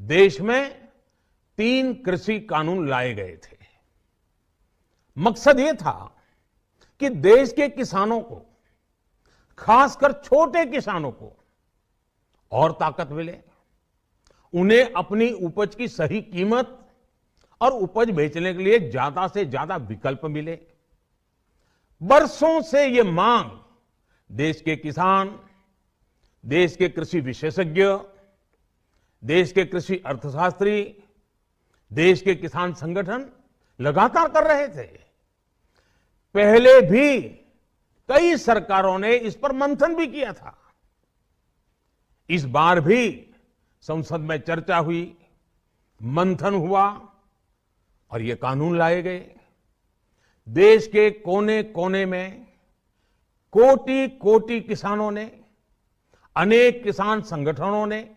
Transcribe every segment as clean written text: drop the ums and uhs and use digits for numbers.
देश में 3 कृषि कानून लाए गए थे। मकसद ये था कि देश के किसानों को, खासकर छोटे किसानों को और ताकत मिले, उन्हें अपनी उपज की सही कीमत और उपज बेचने के लिए ज्यादा से ज्यादा विकल्प मिले। बरसों से ये मांग देश के किसान, देश के कृषि विशेषज्ञ, देश के कृषि अर्थशास्त्री, देश के किसान संगठन लगातार कर रहे थे। पहले भी कई सरकारों ने इस पर मंथन भी किया था। इस बार भी संसद में चर्चा हुई, मंथन हुआ और ये कानून लाए गए। देश के कोने कोने में कोटि कोटि किसानों ने, अनेक किसान संगठनों ने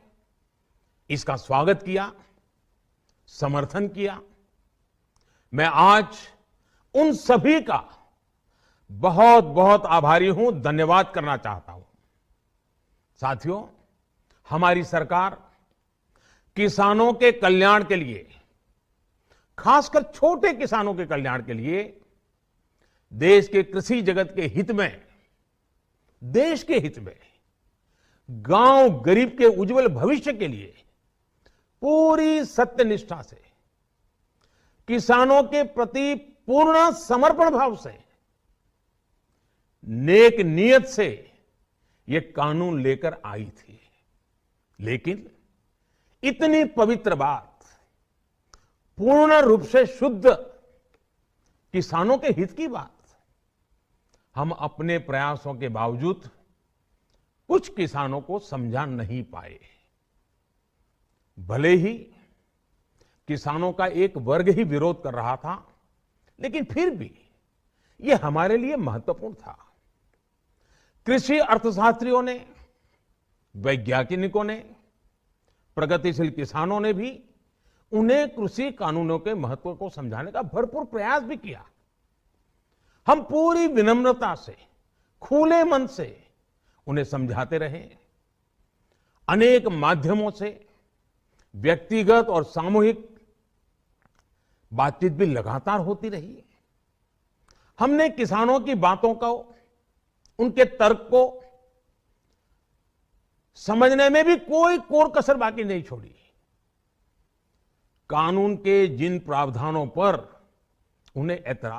इसका स्वागत किया, समर्थन किया। मैं आज उन सभी का बहुत बहुत आभारी हूं, धन्यवाद करना चाहता हूं। साथियों, हमारी सरकार किसानों के कल्याण के लिए, खासकर छोटे किसानों के कल्याण के लिए, देश के कृषि जगत के हित में, देश के हित में, गांव गरीब के उज्जवल भविष्य के लिए पूरी सत्यनिष्ठा से, किसानों के प्रति पूर्ण समर्पण भाव से, नेक नियत से ये कानून लेकर आई थी। लेकिन इतनी पवित्र बात, पूर्ण रूप से शुद्ध किसानों के हित की बात, हम अपने प्रयासों के बावजूद कुछ किसानों को समझा नहीं पाए। भले ही किसानों का एक वर्ग ही विरोध कर रहा था, लेकिन फिर भी यह हमारे लिए महत्वपूर्ण था। कृषि अर्थशास्त्रियों ने, वैज्ञानिकों ने, प्रगतिशील किसानों ने भी उन्हें कृषि कानूनों के महत्व को समझाने का भरपूर प्रयास भी किया। हम पूरी विनम्रता से, खुले मन से उन्हें समझाते रहे। अनेक माध्यमों से व्यक्तिगत और सामूहिक बातचीत भी लगातार होती रही। हमने किसानों की बातों को, उनके तर्क को समझने में भी कोई कोर कसर बाकी नहीं छोड़ी। कानून के जिन प्रावधानों पर उन्हें ऐतराज